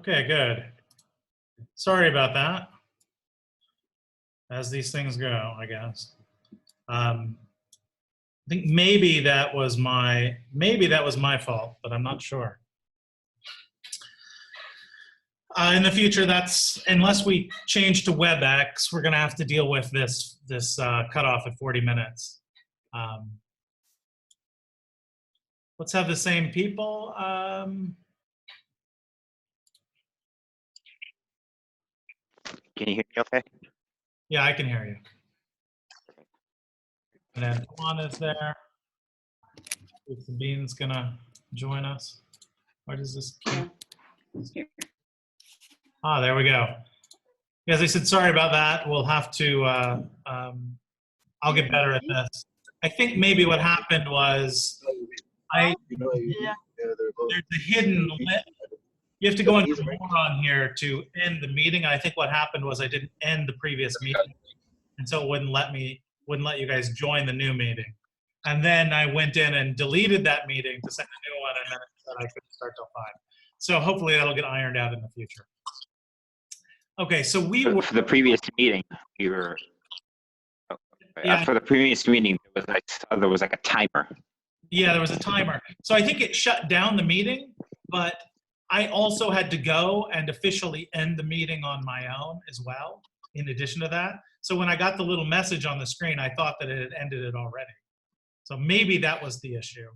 Okay, good. Sorry about that. As these things go, I guess. I think maybe that was my fault, but I'm not sure. In the future, that's unless we change to WebEx, we're going to have to deal with this cutoff at 40 minutes. Let's have the same people. Can you hear me okay? Yeah, I can hear you. And then Juan is there. If Sabine's gonna join us. Why does this keep? Here. Ah, there we go. As I said, sorry about that. We'll have to, I'll get better at this. I think maybe what happened was there's a hidden limit. You have to go into more on here to end the meeting. I think what happened was I didn't end the previous meeting, and so it wouldn't let you guys join the new meeting. And then I went in and deleted that meeting to send a new one, and then it said I couldn't start till 5. So hopefully that'll get ironed out in the future. Okay, so for the previous meeting, we were. For the previous meeting, there was like a timer. Yeah, there was a timer. So I think it shut down the meeting, but I also had to go and officially end the meeting on my own as well, in addition to that. So when I got the little message on the screen, I thought that it had ended it already. So maybe that was the issue,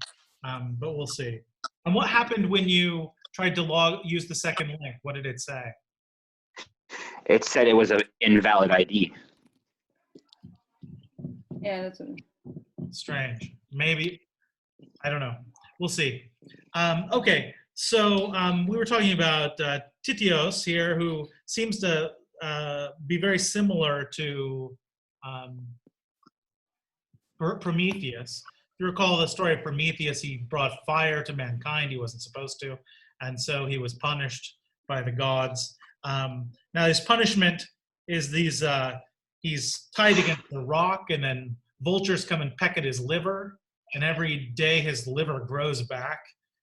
but we'll see. And what happened when you tried to use the second link? What did it say? It said it was an invalid ID. Yeah, that's strange. Maybe, I don't know. We'll see. Okay, so we were talking about Titios here, who seems to be very similar to Prometheus. If you recall the story of Prometheus, he brought fire to mankind. He wasn't supposed to, and so he was punished by the gods. Now his punishment is these, he's tied against a rock, and then vultures come and peck at his liver, and every day his liver grows back,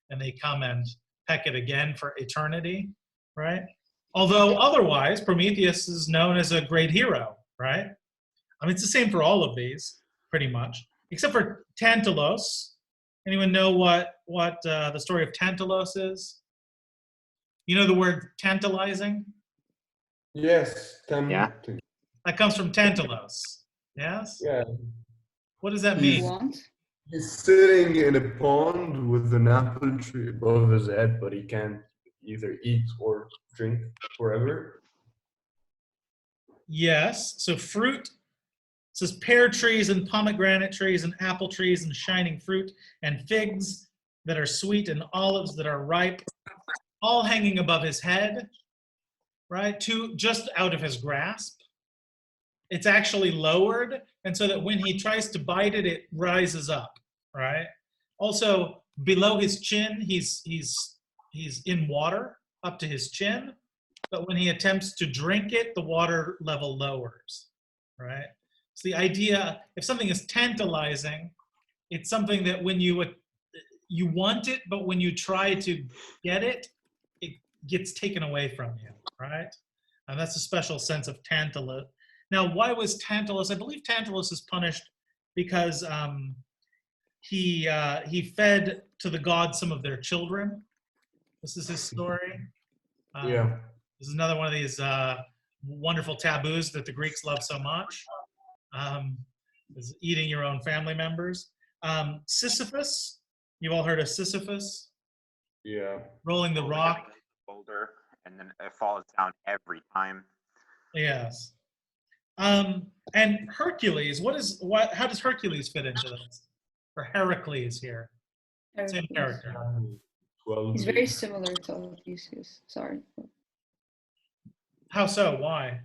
and they come and peck it again for eternity, right? Although otherwise, Prometheus is known as a great hero, right? I mean, it's the same for all of these, pretty much, except for Tantalos. Anyone know what the story of Tantalos is? You know the word tantalizing? Yes. Yeah. That comes from Tantalos. Yes? Yeah. What does that He's- mean? He's sitting in a pond with an apple tree above his head, but he can't either eat or drink forever. Yes. So fruit. It says pear trees and pomegranate trees and apple trees and shining fruit and figs that are sweet and olives that are ripe, all hanging above his head, right? Just out of his grasp. It's actually lowered, and so that when he tries to bite it, it rises up, right? Also, below his chin, he's in water up to his chin, but when he attempts to drink it, the water level lowers, right? So the idea, if something is tantalizing, it's something that when you want it, but when you try to get it, it gets taken away from you, right? And that's a special sense of Tantalus. Now, why was Tantalus? I believe Tantalus is punished because he fed to the gods some of their children. This is his story. Yeah. This is another one of these wonderful taboos that the Greeks love so much. Is eating your own family members. Sisyphus, you've all heard of Sisyphus? Yeah. Rolling the rock. Boulder, and then it falls down every time. Yes. And Hercules, how does Hercules fit into this? Or Heracles here? Same character. 12 He's very similar to Odysseus. Sorry. How so? Why?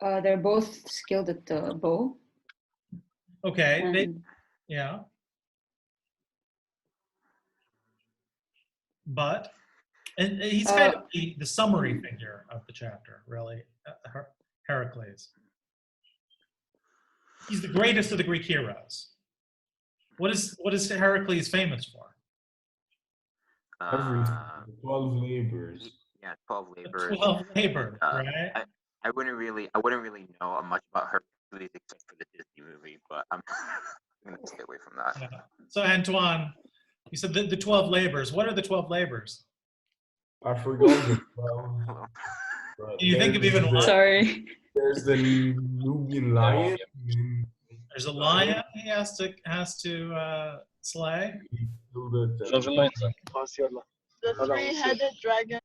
They're both skilled at the bow. Okay. Yeah. But, and he's kind of the summary figure of the chapter, really, Heracles. He's the greatest of the Greek heroes. What is Heracles famous for? Everything. 12 labors. Yeah, 12 labors. 12 labor, Uh, right? I wouldn't really know much about Hercules except for the Disney movie, but I'm gonna stay away from that. Yeah. So Antoine, you said the 12 labors. What are the 12 labors? I forgot the Hello. but Can you think of even one? Sorry. there's the Nubian lion. There's a lion he has to slay. The three-headed dragon.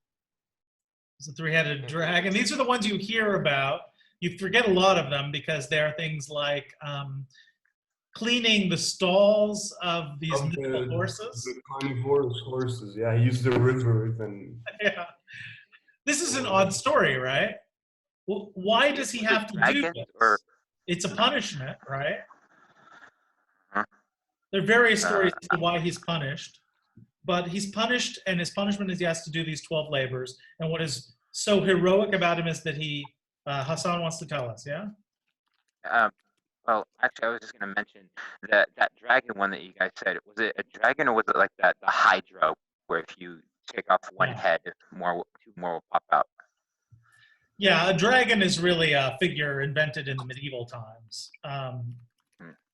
There's a three-headed dragon. These are the ones you hear about. You forget a lot of them because there are things like cleaning the stalls of these Of mythical horses. The carnivorous horses. Yeah, he used the river and Yeah. This is an odd story, right? Well, why does he have to do Dragon this? or- It's a punishment, right? Huh? There are various stories as to why he's punished, but he's punished, and his punishment is he has to do these 12 labors. And what is so heroic about him is that he, Hassan wants to tell us, yeah? Well, actually, I was just gonna mention that dragon one that you guys said. Was it a dragon or was it like the Hydra, where if you take off one Yeah. head, two more will pop out? Yeah, a dragon is really a figure invented in the medieval times.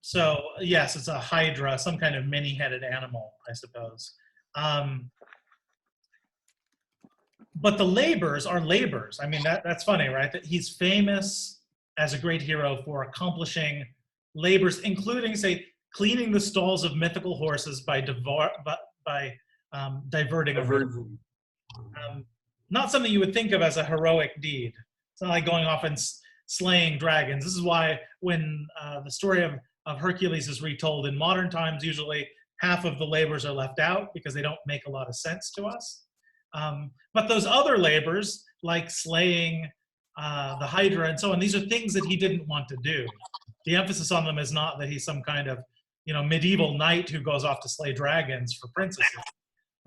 So yes, it's a hydra, some kind of many-headed animal, I suppose. But the labors are labors. I mean, that's funny, right? That he's famous as a great hero for accomplishing labors, including, say, cleaning the stalls of mythical horses by diverting a river. Not something you would think of as a heroic deed. It's not like going off and slaying dragons. This is why when the story of Hercules is retold in modern times, usually half of the labors are left out because they don't make a lot of sense to us. But those other labors, like slaying the Hydra and so on, these are things that he didn't want to do. The emphasis on them is not that he's some kind of, medieval knight who goes off to slay dragons for princesses,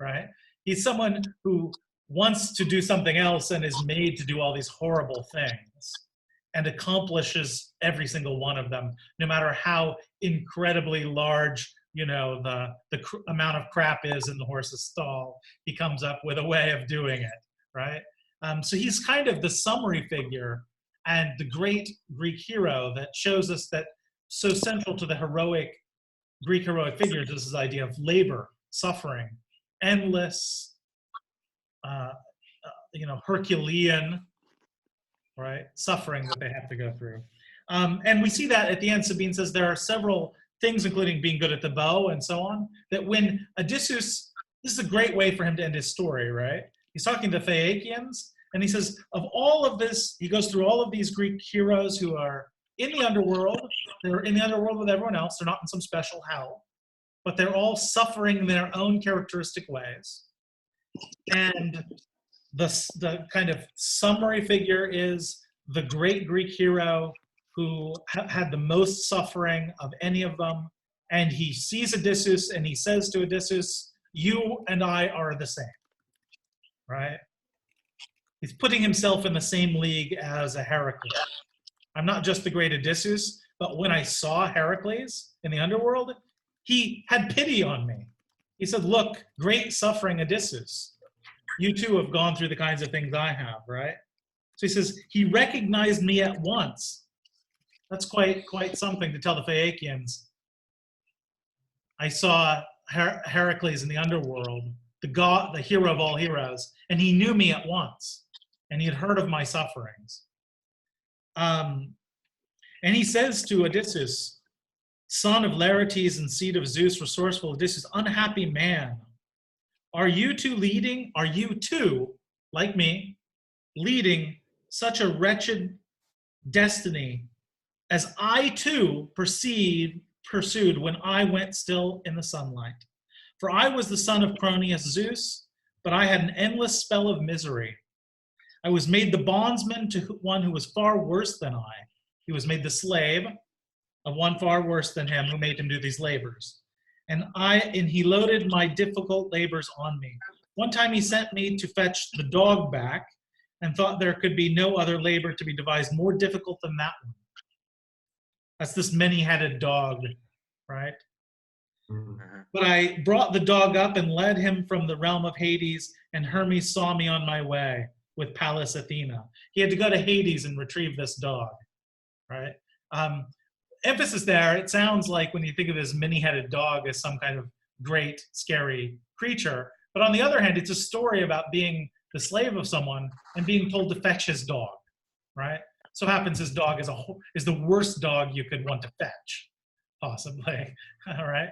right? He's someone who wants to do something else and is made to do all these horrible things and accomplishes every single one of them, no matter how incredibly large, the amount of crap is in the horse's stall. He comes up with a way of doing it, right? So he's kind of the summary figure and the great Greek hero that shows us that so central to the Greek heroic figures is this idea of labor, suffering, endless, Herculean, right, suffering that they have to go through. And we see that at the end, Sabine says there are several things, including being good at the bow and so on, that when Odysseus, this is a great way for him to end his story, right? He's talking to Phaeacians, and he says, of all of this, he goes through all of these Greek heroes who are in the underworld. They're in the underworld with everyone else. They're not in some special hell, but they're all suffering in their own characteristic ways. And the kind of summary figure is the great Greek hero who had the most suffering of any of them. And he sees Odysseus and he says to Odysseus, you and I are the same, right? He's putting himself in the same league as a Heracles. I'm not just the great Odysseus, but when I saw Heracles in the underworld, he had pity on me. He said, look, great suffering Odysseus, you too have gone through the kinds of things I have, right? So he says, he recognized me at once. That's quite something to tell the Phaeacians. I saw Heracles in the underworld, the hero of all heroes, and he knew me at once, and he had heard of my sufferings. And he says to Odysseus, son of Laertes and seed of Zeus, resourceful Odysseus, unhappy man, are you too, like me, leading such a wretched destiny as I too pursued when I went still in the sunlight? For I was the son of Cronius Zeus, but I had an endless spell of misery. I was made the bondsman to one who was far worse than I. He was made the slave of one far worse than him who made him do these labors. And he loaded my difficult labors on me. One time he sent me to fetch the dog back and thought there could be no other labor to be devised more difficult than that one. That's this many-headed dog, right? Mhm. But I brought the dog up and led him from the realm of Hades, and Hermes saw me on my way with Pallas Athena. He had to go to Hades and retrieve this dog, right? Um, Emphasis there, it sounds like when you think of this many-headed dog as some kind of great, scary creature. But on the other hand, it's a story about being the slave of someone and being told to fetch his dog, right? So happens his dog is the worst dog you could want to fetch, possibly, all right?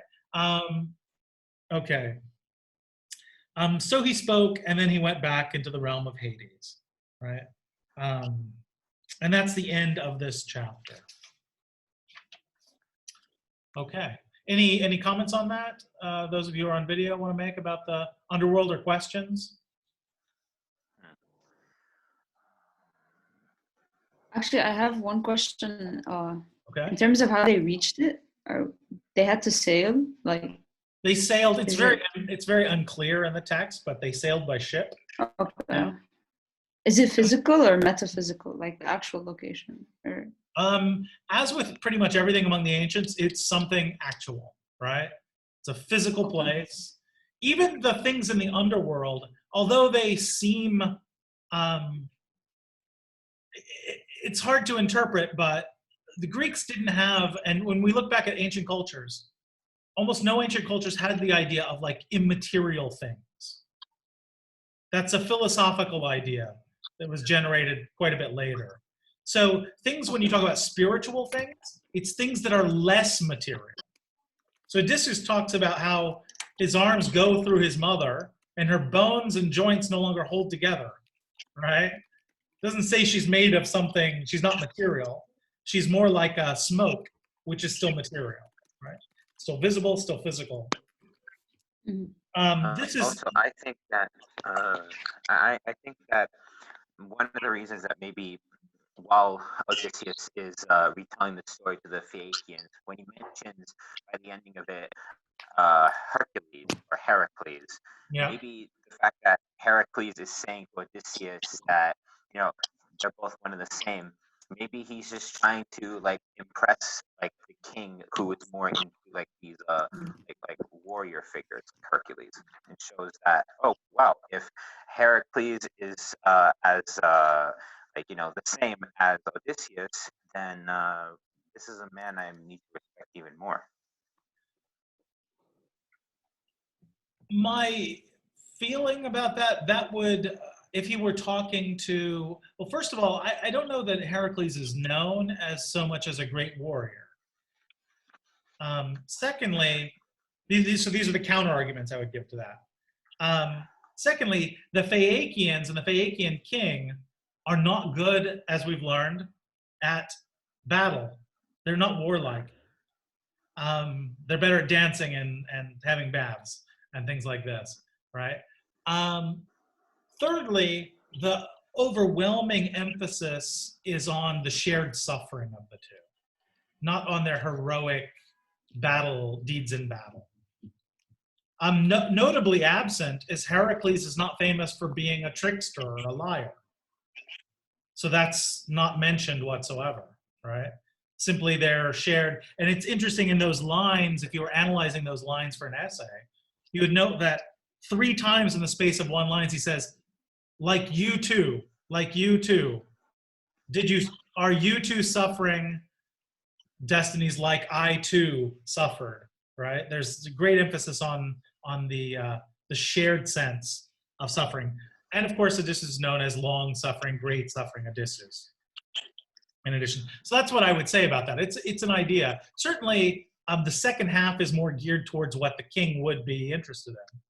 Okay. So he spoke, and then he went back into the realm of Hades, right? And that's the end of this chapter. Okay. Any comments on that? Those of you who are on video want to make about the underworld or questions? Actually, I have one question. Okay. In terms of how they reached it, or they had to sail, like. They sailed. Is It's very unclear in the text, but they sailed by ship. Okay. Yeah. Is it physical or metaphysical, like the actual location? Or As with pretty much everything among the ancients, it's something actual, right? It's a physical place. Even the things in the underworld, although they seem, it's hard to interpret, but the Greeks didn't have, and when we look back at ancient cultures, almost no ancient cultures had the idea of like immaterial things. That's a philosophical idea that was generated quite a bit later. So things, when you talk about spiritual things, it's things that are less material. So Odysseus talks about how his arms go through his mother and her bones and joints no longer hold together, right? Doesn't say she's made of something, she's not material. She's more like a smoke, which is still material, right? Still visible, still physical. This is Also, I think that I think that one of the reasons that maybe while Odysseus is retelling the story to the Phaeacians, when he mentions by the ending of it Hercules or Heracles, yeah. maybe the fact that Heracles is saying to Odysseus that, you know, they're both one and the same. Maybe he's just trying to like impress like the king who is more into like these like warrior figures like Hercules, and shows that, oh wow, if Heracles is as like, you know, the same as Odysseus, then this is a man I need to respect even more. My feeling about that would, if he were talking to, well, first of all, I don't know that Heracles is known as so much as a great warrior. Secondly, these are the counter arguments I would give to that. Secondly, the Phaeacians and the Phaeacian king are not good, as we've learned, at battle. They're not warlike. They're better at dancing and having baths and things like this, right? Thirdly, the overwhelming emphasis is on the shared suffering of the two, not on their heroic battle deeds in battle. Notably absent is Heracles is not famous for being a trickster or a liar. So that's not mentioned whatsoever, right? Simply they're shared. And it's interesting in those lines, if you were analyzing those lines for an essay, you would note that 3 times in the space of one line, he says, like you too, are you two suffering destinies like I too suffered, right? There's a great emphasis on the shared sense of suffering. And of course, Odysseus is known as long suffering, great suffering Odysseus. In addition, so that's what I would say about that. It's an idea. Certainly, the second half is more geared towards what the king would be interested in,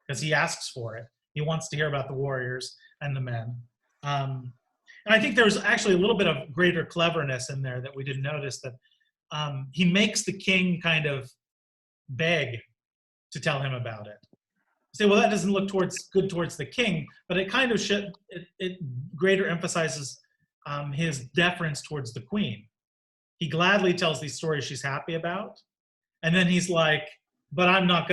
because he asks for it. He wants to hear about the warriors and the men. And I think there's actually a little bit of greater cleverness in there that we didn't notice, that he makes the king kind of beg to tell him about it. Say, well, that doesn't look good towards the king, but it kind of it greater emphasizes his deference towards the queen. He gladly tells these stories she's happy about, and then he's like, but I'm not,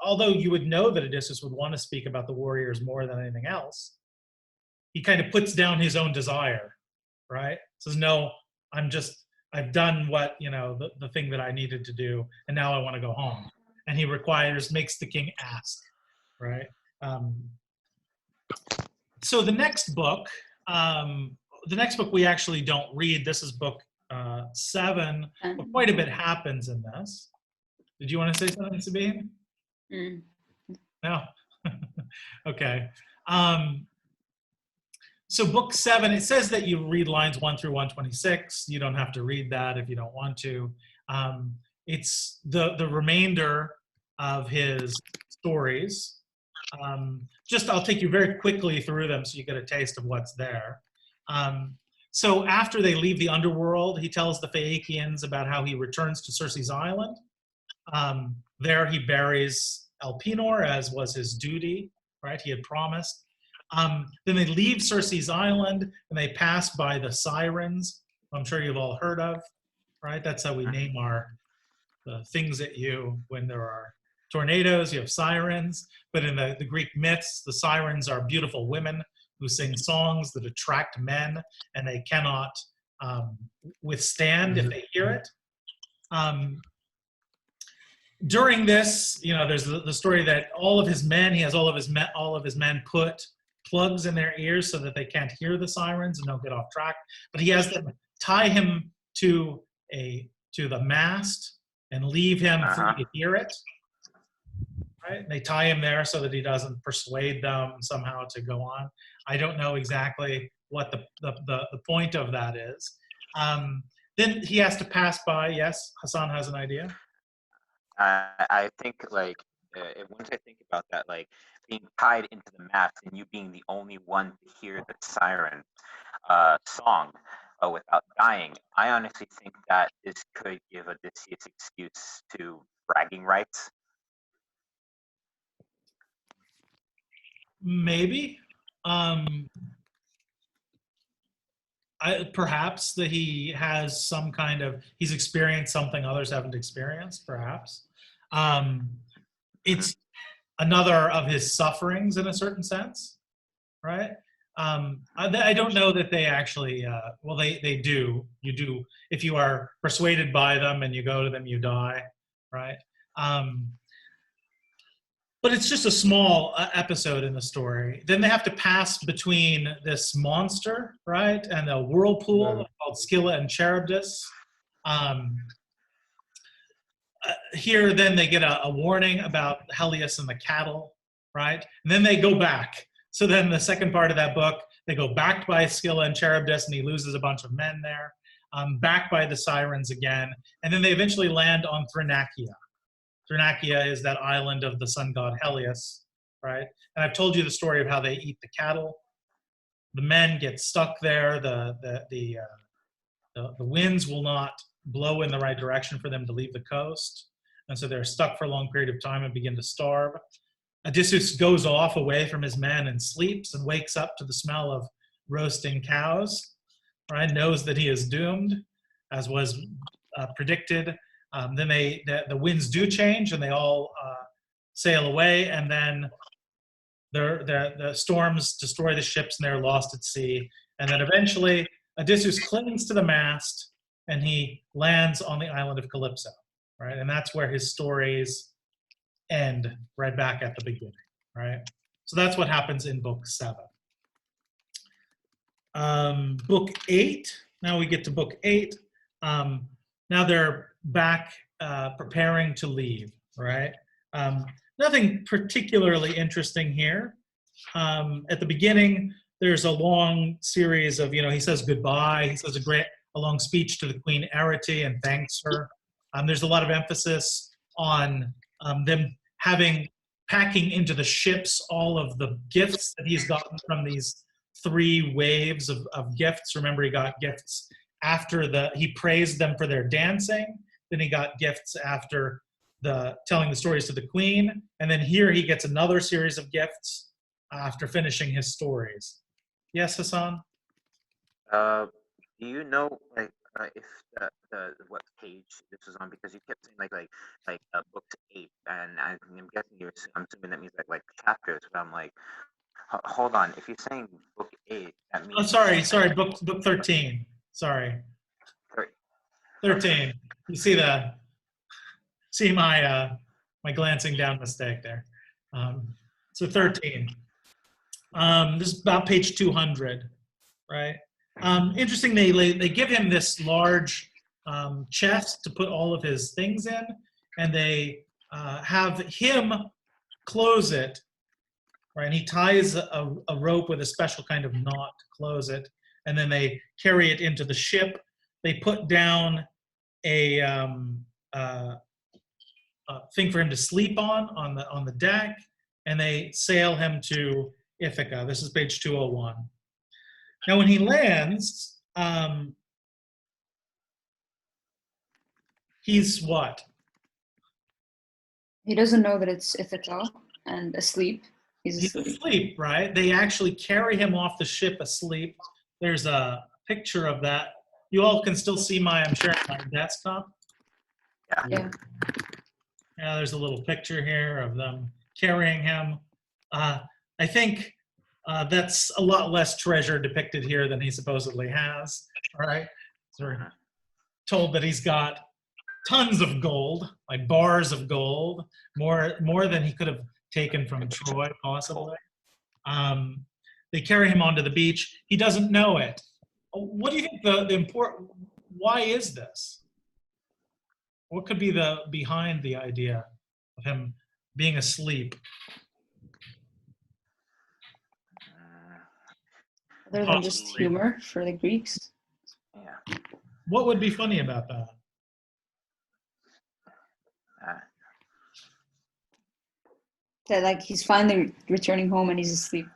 although you would know that Odysseus would want to speak about the warriors more than anything else, he kind of puts down his own desire, right? Says, no, I'm I've done what, the thing that I needed to do, and now I want to go home. And he makes the king ask, right? So the next book we actually don't read. This is book 7. But quite a bit happens in this. Did you want to say something, Sabine? No? Okay. So book 7, it says that you read lines 1 through 126. You don't have to read that if you don't want to. It's the remainder of his stories. I'll take you very quickly through them so you get a taste of what's there. So after they leave the underworld, he tells the Phaeacians about how he returns to Circe's island. There he buries Elpenor, as was his duty, right? He had promised. Then they leave Circe's island and they pass by the Sirens, who I'm sure you've all heard of, right? That's how we name the things at you when there are tornadoes. You have sirens, but in the Greek myths, the Sirens are beautiful women who sing songs that attract men, and they cannot withstand if they hear it. During this, there's the story that he has all of his men put plugs in their ears so that they can't hear the sirens and don't get off track. But he has them tie him to the mast and leave him free to hear it. Right? And they tie him there so that he doesn't persuade them somehow to go on. I don't know exactly what the point of that is. Then he has to pass by. Yes, Hassan has an idea. I think once I think about that, being tied into the mast and you being the only one to hear the siren song without dying, I honestly think that this could give Odysseus excuse to bragging rights. Maybe. Perhaps that he has he's experienced something others haven't experienced, perhaps. It's another of his sufferings in a certain sense, right? I don't know that they actually, they do. You do. If you are persuaded by them and you go to them, you die, right? But it's just a small episode in the story. Then they have to pass between this monster, right, and a whirlpool called Scylla and Charybdis. Here, then they get a warning about Helios and the cattle, right? And then they go back. So then the second part of that book, they go back by Scylla and Charybdis, and he loses a bunch of men there. Back by the Sirens again. And then they eventually land on Thrinacia. Thrinacia is that island of the sun god Helios, right? And I've told you the story of how they eat the cattle. The men get stuck there. The winds will not blow in the right direction for them to leave the coast. And so they're stuck for a long period of time and begin to starve. Odysseus goes off away from his men and sleeps and wakes up to the smell of roasting cows, right? Knows that he is doomed, as was predicted. Then the winds do change and they all sail away, and then the storms destroy the ships and they're lost at sea. And then eventually Odysseus clings to the mast and he lands on the island of Calypso, right? And that's where his stories end, right back at the beginning, right? So that's what happens in book 7. Book 8, now we get to book 8. Now they're back preparing to leave, right? Nothing particularly interesting here. At the beginning, there's a long series of, he says goodbye. He says a long speech to the Queen Arete and thanks her. There's a lot of emphasis on them packing into the ships all of the gifts that he's gotten from these 3 waves of gifts. Remember, he got gifts after he praised them for their dancing. Then he got gifts after telling the stories to the queen. And then here he gets another series of gifts after finishing his stories. Yes, Hassan? Do you know if what page this was on? Because you kept saying book 8, and I'm guessing I'm assuming that means like chapters. But I'm like, hold on. If you're saying book 8, that means. Oh, sorry. Book 13. Sorry. 13. You see my glancing down mistake there. So 13. This is about page 200, right? Interesting, they give him this large chest to put all of his things in, and they have him close it, right? And he ties a rope with a special kind of knot to close it, and then they carry it into the ship. They put down a thing for him to sleep on the deck, and they sail him to Ithaca. This is page 201. Now, when he lands, he's what? He doesn't know that it's Ithaca and asleep. He's He's asleep. asleep, right? They actually carry him off the ship asleep. There's a picture of that. You all can still see I'm sharing my desktop. Yeah. Yeah, there's a little picture here of them carrying him. I think that's a lot less treasure depicted here than he supposedly has, right? So we're told that he's got tons of gold, like bars of gold, more than he could have taken from Troy, possibly. They carry him onto the beach. He doesn't know it. What do you think the important? Why is this? What could be behind the idea of him being asleep? Other than just Possibly. humor for the Greeks. Yeah. What would be funny about that? That like he's finally returning home and he's asleep.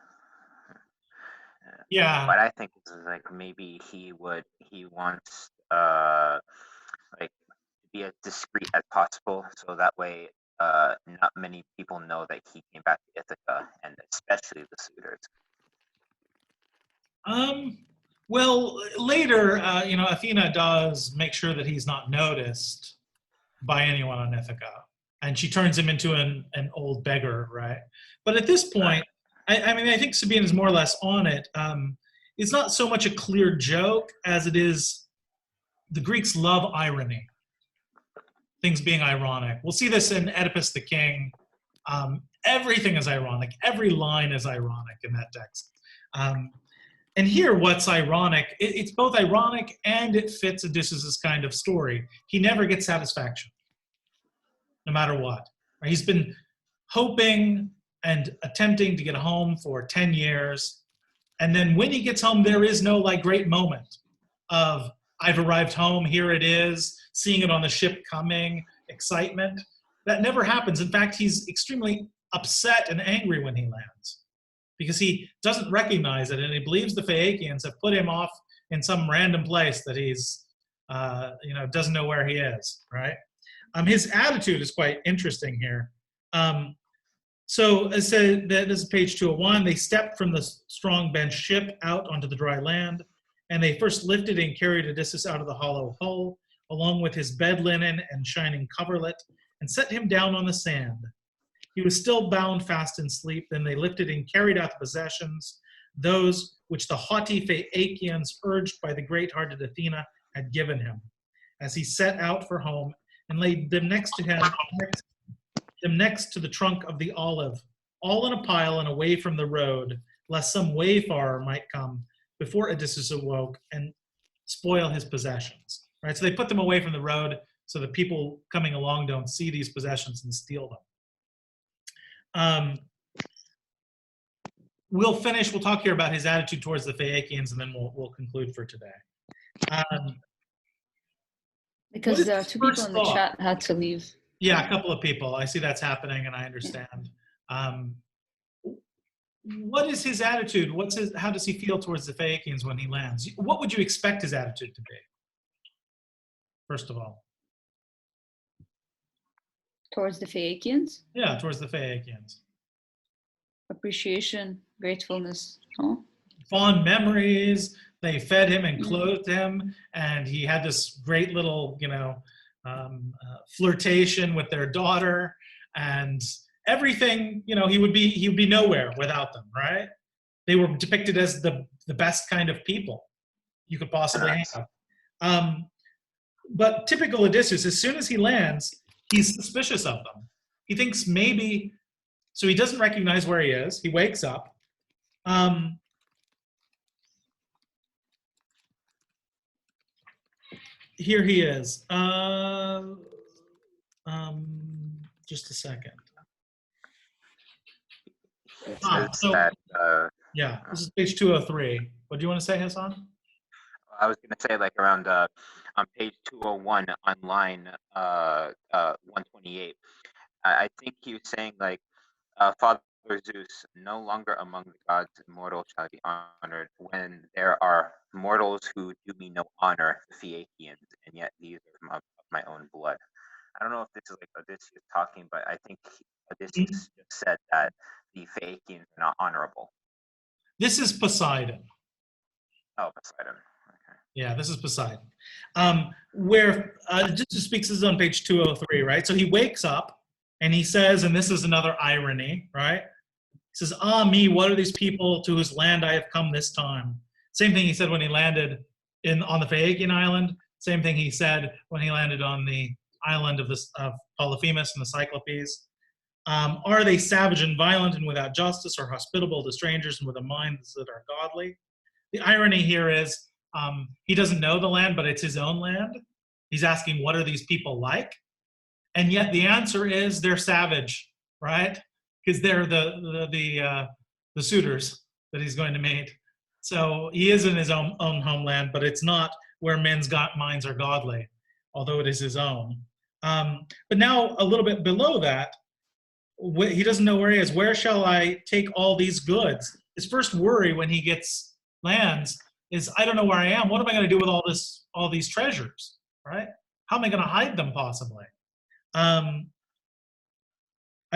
Yeah. What I think is like maybe he wants like to be as discreet as possible, so that way not many people know that he came back to Ithaca, and especially the suitors. Well, later, Athena does make sure that he's not noticed by anyone on Ithaca, and she turns him into an old beggar, right? But at this point, I think Sabine is more or less on it. It's not so much a clear joke as it is the Greeks love irony, things being ironic. We'll see this in Oedipus the King. Everything is ironic. Every line is ironic in that text. And here, what's ironic, it's both ironic and it fits Odysseus' kind of story. He never gets satisfaction, no matter what. He's been hoping and attempting to get home for 10 years. And then when he gets home, there is no great moment of, I've arrived home, here it is, seeing it on the ship coming, excitement. That never happens. In fact, he's extremely upset and angry when he lands, because he doesn't recognize it, and he believes the Phaeacians have put him off in some random place that he's, doesn't know where he is, right? His attitude is quite interesting here. So as I said, this is page 201. They stepped from the strong bench ship out onto the dry land, and they first lifted and carried Odysseus out of the hollow hull, along with his bed linen and shining coverlet, and set him down on the sand. He was still bound fast in sleep. Then they lifted and carried out the possessions, those which the haughty Phaeacians, urged by the great-hearted Athena, had given him, as he set out for home, and laid them next to the trunk of the olive, all in a pile and away from the road, lest some wayfarer might come before Odysseus awoke and spoil his possessions. Right? So they put them away from the road so that people coming along don't see these possessions and steal them. We'll talk here about his attitude towards the Phaeacians, and then we'll conclude for today. Because two people in the chat had to leave. Yeah, a couple of people. I see that's happening, and I understand. What is his attitude? How does he feel towards the Phaeacians when he lands? What would you expect his attitude to be, first of all? Towards the Phaeacians? Yeah, towards the Phaeacians. Appreciation, gratefulness. Huh? Fond memories. They fed him and clothed him, and he had this great little, flirtation with their daughter, and everything. He would be nowhere without them, right? They were depicted as the best kind of people you could possibly have. but typical Odysseus, as soon as he lands, he's suspicious of them. He thinks maybe, so he doesn't recognize where he is. He wakes up. Here he is. Just a second. He Ah, says so- that Yeah, this is page 203. What do you want to say, Hassan? I was going to say like around on page 201 on line 128. I think he was saying like Father Zeus, no longer among the gods immortal shall be honored when there are mortals who do me no honor, the Phaeacians, and yet these are of my own blood. I don't know if this is like Odysseus talking, but I think Odysseus just said that the Phaeacians are not honorable. This is Poseidon. Oh, Poseidon. Okay. Yeah, this is Poseidon. Where Odysseus speaks, this is on page 203, right? So he wakes up and he says, and this is another irony, right? He says, ah, me, what are these people to whose land I have come this time? Same thing he said when he landed on the Phaeacian island. Same thing he said when he landed on the island of Polyphemus and the Cyclopes. Are they savage and violent and without justice, or hospitable to strangers and with a minds that are godly? The irony here is he doesn't know the land, but it's his own land. He's asking, what are these people like? And yet the answer is they're savage, right? Because they're the suitors that he's going to meet. So he is in his own homeland, but it's not where men's minds are godly, although it is his own. But now a little bit below that, he doesn't know where he is. Where shall I take all these goods? His first worry when he lands is, I don't know where I am. What am I going to do with all these treasures, right? How am I going to hide them possibly? I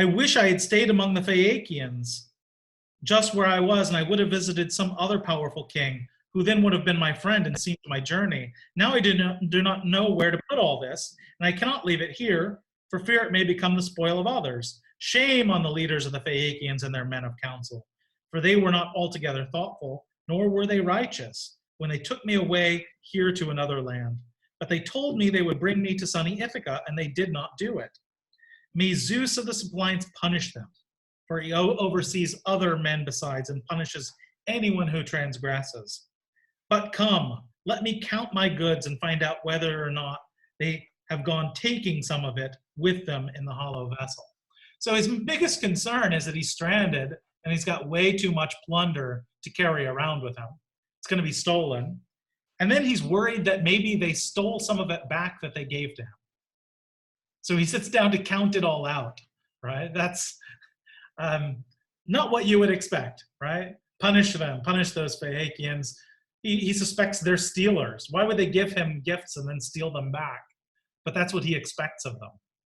wish I had stayed among the Phaeacians, just where I was, and I would have visited some other powerful king, who then would have been my friend and seen my journey. Now I do not know where to put all this, and I cannot leave it here, for fear it may become the spoil of others. Shame on the leaders of the Phaeacians and their men of counsel, for they were not altogether thoughtful, nor were they righteous, when they took me away here to another land. But they told me they would bring me to sunny Ithaca, and they did not do it. May Zeus of the suppliants punish them, for he oversees other men besides, and punishes anyone who transgresses. But come, let me count my goods and find out whether or not they have gone taking some of it with them in the hollow vessel. So his biggest concern is that he's stranded and he's got way too much plunder to carry around with him. It's going to be stolen. And then he's worried that maybe they stole some of it back that they gave to him. So he sits down to count it all out, right? That's not what you would expect, right? Punish them, punish those Phaeacians. He suspects they're stealers. Why would they give him gifts and then steal them back? But that's what he expects of them,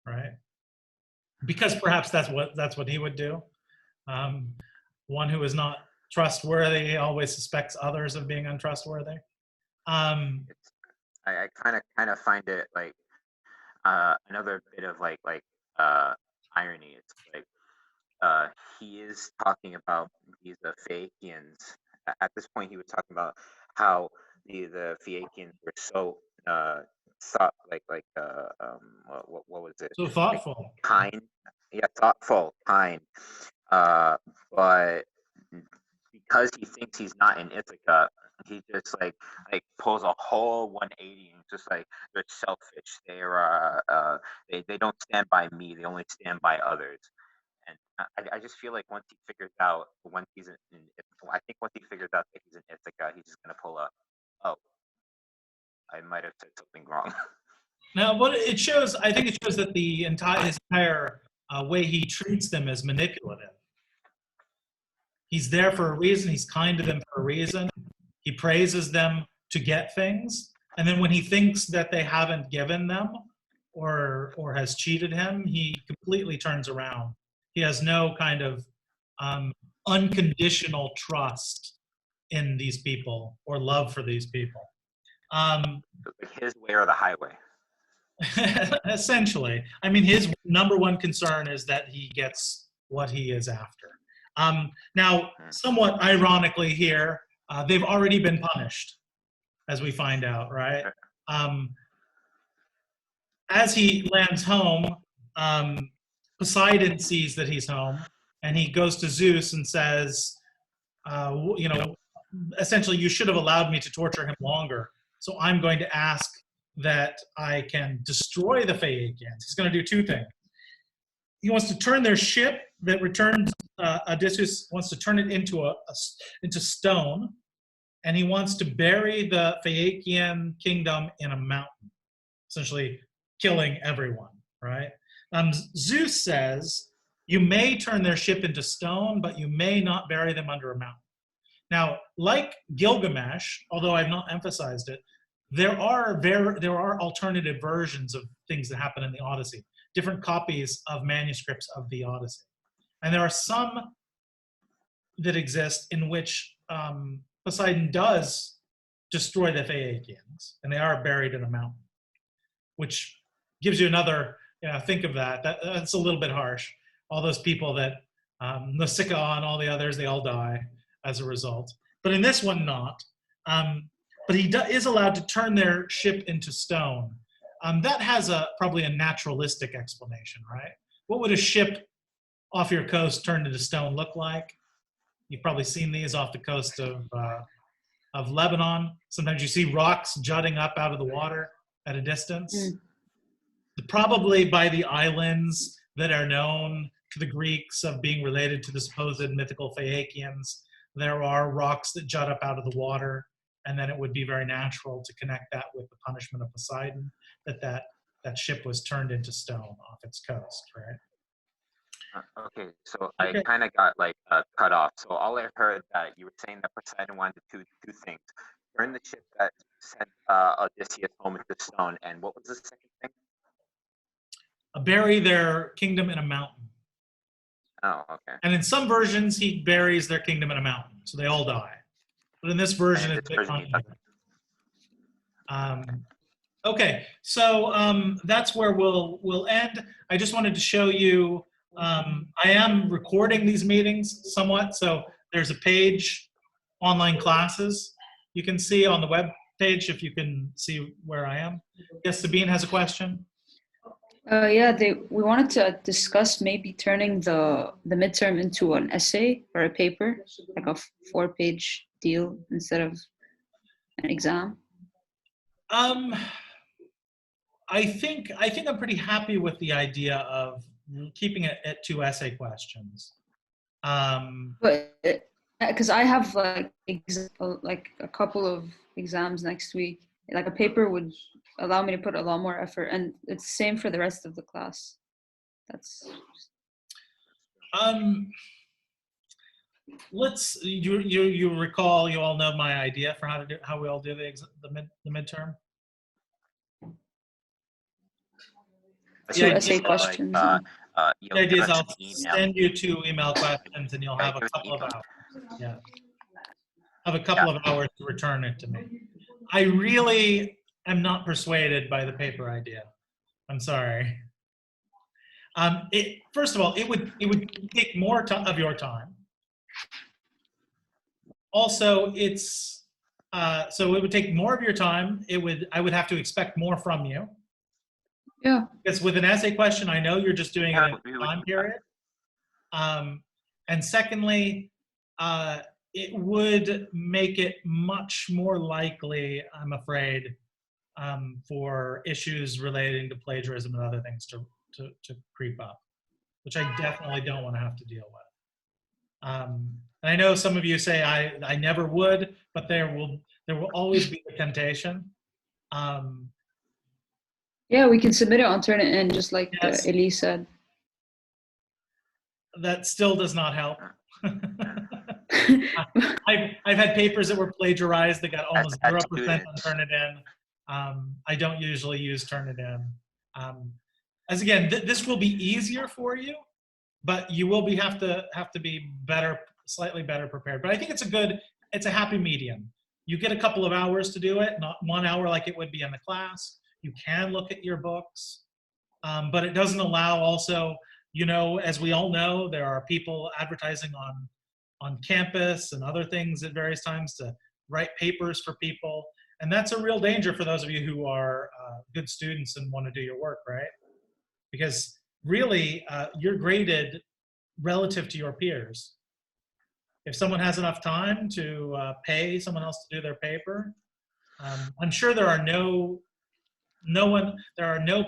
right? Because perhaps that's what he would do. One who is not trustworthy always suspects others of being untrustworthy. I kind of find it like another bit of like irony. It's like he is talking about these Phaeacians. At this point, he was talking about how the Phaeacians were so what was it? So thoughtful. Like, kind, yeah, thoughtful, kind. But because he thinks he's not in Ithaca, he just like pulls a whole 180 and just like they're selfish. They are they don't stand by me. They only stand by others. And I just feel like once he figures out I think once he figures out that he's in Ithaca, he's just gonna pull up. Oh, I might have said something wrong. Now, what it shows, I think it shows that his entire way he treats them is manipulative. He's there for a reason. He's kind to them for a reason. He praises them to get things. And then when he thinks that they haven't given them or has cheated him, he completely turns around. He has no kind of unconditional trust in these people or love for these people. His way or the highway. Essentially. I mean, his number one concern is that he gets what he is after. Now, somewhat ironically here, they've already been punished, as we find out, right? as he lands home, Poseidon sees that he's home, and he goes to Zeus and says, you know, essentially, you should have allowed me to torture him longer. So I'm going to ask that I can destroy the Phaeacians. He's going to do two things. He wants to turn their ship that returns Odysseus wants to turn it into stone, and he wants to bury the Phaeacian kingdom in a mountain, essentially killing everyone, right? Zeus says, you may turn their ship into stone, but you may not bury them under a mountain. Now, like Gilgamesh, although I've not emphasized it, there are alternative versions of things that happen in the Odyssey, different copies of manuscripts of the Odyssey. And there are some that exist in which Poseidon does destroy the Phaeacians, and they are buried in a mountain, which gives you another, think of that. That's a little bit harsh. All those people that, Nausicaa and all the others, they all die as a result. But in this one, not. But he is allowed to turn their ship into stone. That has probably a naturalistic explanation, right? What would a ship off your coast turned into stone look like? You've probably seen these off the coast of Lebanon. Sometimes you see rocks jutting up out of the water at a distance. Probably by the islands that are known to the Greeks of being related to the supposed mythical Phaeacians, there are rocks that jut up out of the water, and then it would be very natural to connect that with the punishment of Poseidon, that ship was turned into stone off its coast, right? Okay, so I kind of got cut off. So all I heard that you were saying that Poseidon wanted to do two things: turn the ship that sent Odysseus home into stone, and what was the second thing? Bury their kingdom in a mountain. Oh, okay. And in some versions, he buries their kingdom in a mountain, so they all die. But in this version, it's a bit uneven. Okay, so that's where we'll end. I just wanted to show you. I am recording these meetings somewhat, so there's a page, online classes. You can see on the web page if you can see where I am. Yes, Sabine has a question. Yeah, we wanted to discuss maybe turning the midterm into an essay or a paper, like a 4-page deal instead of an exam. I think I'm pretty happy with the idea of keeping it at 2 essay questions. But because I have like a couple of exams next week, like a paper would allow me to put a lot more effort, and it's the same for the rest of the class. That's you recall, you all know my idea for how we all do the midterm. 2 essay questions. The idea is I'll send you 2 email questions, and you'll have a couple of hours. Yeah, have a couple of hours to return it to me. I really am not persuaded by the paper idea. I'm sorry. First of all, it would take more of your time. Also, so it would take more of your time. I would have to expect more from you. Yeah. Because with an essay question, I know you're just doing it in a time period. And secondly, it would make it much more likely, I'm afraid, for issues relating to plagiarism and other things to creep up, which I definitely don't want to have to deal with. And I know some of you say I never would, but there will always be the temptation. Yeah, we can submit it on Turnitin, just like Yes. Elise said. That still does not help. I've had papers that were plagiarized that got almost 0% on Turnitin. I don't usually use Turnitin. As again, this will be easier for you, but you will have to be slightly better prepared. But I think it's a happy medium. You get a couple of hours to do it, not 1 hour like it would be in the class. You can look at your books, but it doesn't allow also, as we all know, there are people advertising on campus and other things at various times to write papers for people. And that's a real danger for those of you who are good students and want to do your work, right? Because really, you're graded relative to your peers. If someone has enough time to pay someone else to do their paper, I'm sure there are no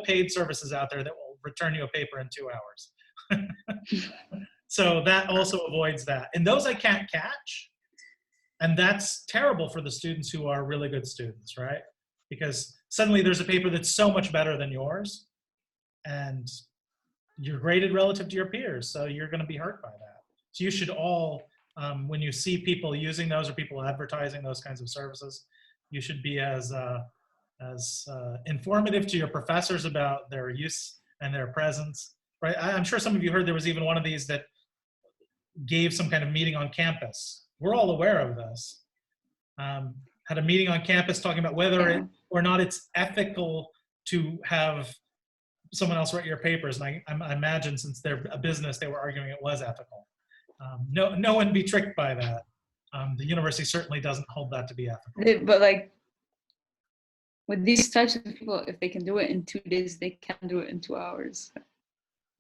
paid services out there that will return you a paper in 2 hours. So that also avoids that. And those I can't catch. And that's terrible for the students who are really good students, right? Because suddenly there's a paper that's so much better than yours, and you're graded relative to your peers, so you're going to be hurt by that. So you should all, when you see people using those or people advertising those kinds of services, you should be as informative to your professors about their use and their presence, right? I'm sure some of you heard there was even one of these that gave some kind of meeting on campus. We're all aware of this. Had a meeting on campus talking about whether or not it's ethical to have someone else write your papers. And I imagine since they're a business, they were arguing it was ethical. No one be tricked by that. The university certainly doesn't hold that to be ethical. But like with these types of people, if they can do it in 2 days, they can do it in 2 hours.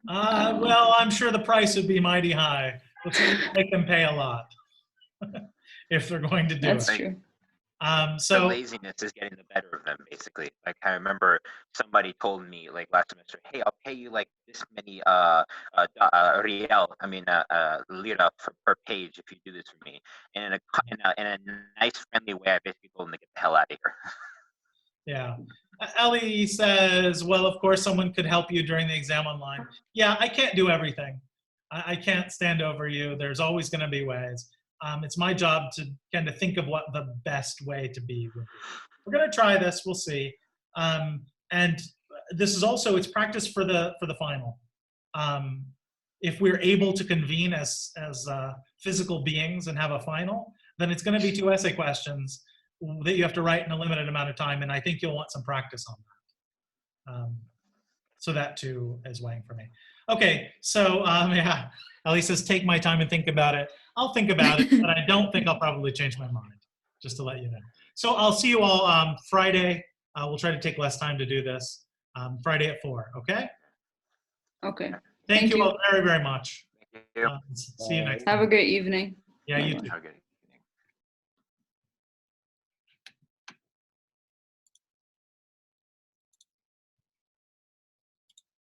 Well, I'm sure the price would be mighty high. Let's make them pay a lot if they're going to do That's it. true. The laziness is getting the better of them, basically. Like I remember somebody told me like last semester, "Hey, I'll pay you like this many lira per page if you do this for me." And in a nice, friendly way, I basically told them to get the hell out of here. Yeah. Ellie says, well, of course, someone could help you during the exam online. Yeah, I can't do everything. I can't stand over you. There's always going to be ways. It's my job to kind of think of what the best way to be would be. We're going to try this. We'll see. And this is also, it's practice for the final. If we're able to convene as physical beings and have a final, then it's going to be 2 essay questions that you have to write in a limited amount of time, and I think you'll want some practice on that. So that too is weighing for me. Okay, so yeah, Ellie says, take my time and think about it. I'll think about it, but I don't think I'll probably change my mind, just to let you know. So I'll see you all Friday. We'll try to take less time to do this. Friday at 4, okay? Okay. Thank you all very, very much. Thank you. See you next Have time. a great evening. Yeah, you too. Okay.